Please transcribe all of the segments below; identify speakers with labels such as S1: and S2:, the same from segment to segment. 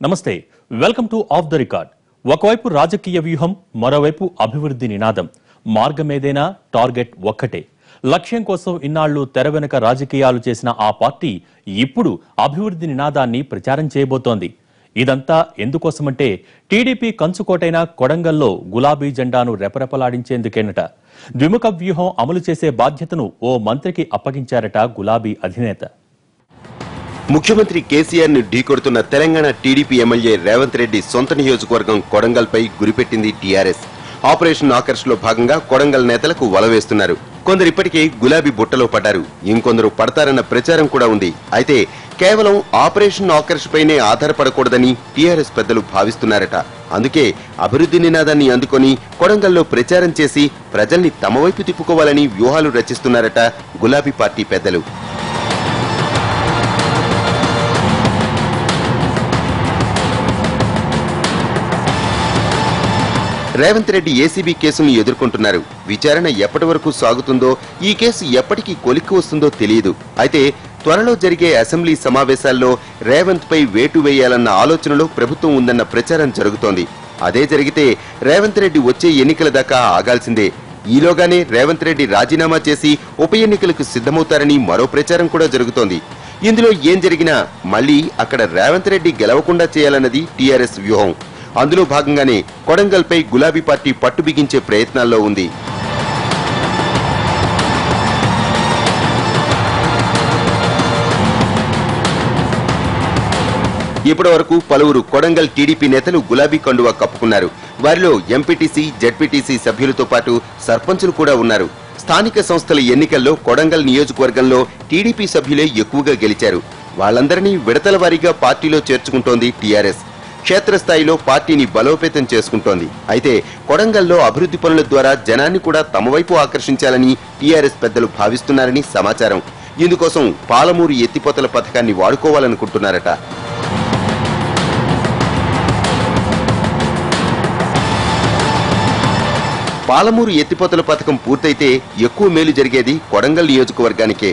S1: నమస్తే welcome to of the record. ఒకవైపు రాజకీయ వ్యూహం, మరోవైపు అభివృద్ధి నినాదం. మార్గమేదైనా టార్గెట్ ఒక్కటే. లక్ష్యం కోసం ఇన్నాళ్లు తెర వెనుక రాజకీయాలు చేసిన ఆ పార్టీ ఇప్పుడు అభివృద్ధి నినాదాన్ని ప్రచారం చేయబోతోంది. ఇదంతా ఎందుకోసమంటే టీడీపీ కంచుకోటైన కొడంగల్లో గులాబీ జెండాను రెపరెపలాడించేందుకేనట. ద్విముఖ వ్యూహం అమలు చేసే బాధ్యతను ఓ మంత్రికి అప్పగించారట గులాబీ అధినేత.
S2: ముఖ్యమంత్రి కేసీఆర్ ను ఢీకొడుతున్న తెలంగాణ టీడీపీ ఎమ్మెల్యే రేవంత్ రెడ్డి సొంత నియోజకవర్గం కొడంగల్ పై గురిపెట్టింది టీఆర్ఎస్. ఆపరేషన్ ఆకర్ష్ లో భాగంగా కొడంగల్ నేతలకు వలవేస్తున్నారు. కొందరు ఇప్పటికే గులాబీ బుట్టలో పడ్డారు, ఇంకొందరు పడతారన్న ప్రచారం కూడా ఉంది. అయితే కేవలం ఆపరేషన్ ఆకర్ష్ పైనే ఆధారపడకూడదని టీఆర్ఎస్ పెద్దలు భావిస్తున్నారట. అందుకే అభివృద్ధి నినాదాన్ని అందుకొని కొడంగల్లో ప్రచారం చేసి ప్రజల్ని తమ వైపు తిప్పుకోవాలని వ్యూహాలు రచిస్తున్నారట గులాబీ పార్టీ పెద్దలు. రేవంత్ రెడ్డి ఏసీబీ కేసును ఎదుర్కొంటున్నారు. విచారణ ఎప్పటి వరకు సాగుతుందో, ఈ కేసు ఎప్పటికీ కొలిక్కి వస్తుందో తెలియదు. అయితే త్వరలో జరిగే అసెంబ్లీ సమావేశాల్లో రేవంత్ పై వేటు వేయాలన్న ఆలోచనలో ప్రభుత్వం ఉందన్న ప్రచారం జరుగుతోంది. అదే జరిగితే రేవంత్ రెడ్డి వచ్చే ఎన్నికల దాకా ఆగాల్సిందే. ఈలోగానే రేవంత్ రెడ్డి రాజీనామా చేసి ఉప ఎన్నికలకు సిద్ధమవుతారని మరో ప్రచారం కూడా జరుగుతోంది. ఇందులో ఏం జరిగినా మళ్లీ అక్కడ రేవంత్ రెడ్డి గెలవకుండా చేయాలన్నది టీఆర్ఎస్ వ్యూహం. అందులో భాగంగానే కొడంగల్ పై గులాబీ పార్టీ పట్టు బిగించే ప్రయత్నాల్లో ఉంది. ఇప్పటి వరకు పలువురు కొడంగల్ టీడీపీ నేతలు గులాబీ కండువా కప్పుకున్నారు. వారిలో ఎంపీటీసీ, జెడ్పీటీసీ సభ్యులతో పాటు సర్పంచులు కూడా ఉన్నారు. స్థానిక సంస్థల ఎన్నికల్లో కొడంగల్ నియోజకవర్గంలో టీడీపీ సభ్యులే ఎక్కువగా గెలిచారు. వాళ్లందరినీ విడతల వారీగా పార్టీలో చేర్చుకుంటోంది టీఆర్ఎస్. క్షేత్రస్థాయిలో పార్టీని బలోపేతం చేసుకుంటోంది. అయితే కొడంగల్లో అభివృద్ధి పనుల ద్వారా జనాన్ని కూడా తమ వైపు ఆకర్షించాలని టీఆర్ఎస్ పెద్దలు భావిస్తున్నారని సమాచారం. ఇందుకోసం పాలమూరు ఎత్తిపోతల పథకాన్ని వాడుకోవాలనుకుంటున్నారట. పాలమూరు ఎత్తిపోతల పథకం పూర్తయితే ఎక్కువ మేలు జరిగేది కొడంగల్ నియోజకవర్గానికే.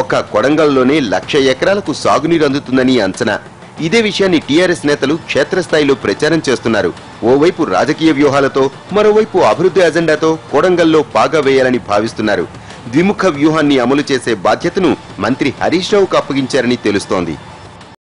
S2: ఒక్క కొడంగల్లోనే 1,00,000 ఎకరాలకు సాగునీరు అందుతుందని అంచనా. ఇదే విషయాన్ని టీఆర్ఎస్ నేతలు క్షేత్రస్థాయిలో ప్రచారం చేస్తున్నారు. ఓవైపు రాజకీయ వ్యూహాలతో, మరోవైపు అభివృద్ధి అజెండాతో కొడంగల్లో పాగా వేయాలని భావిస్తున్నారు. ద్విముఖ వ్యూహాన్ని అమలు చేసే బాధ్యతను మంత్రి హరీష్ రావుకు అప్పగించారని తెలుస్తోంది.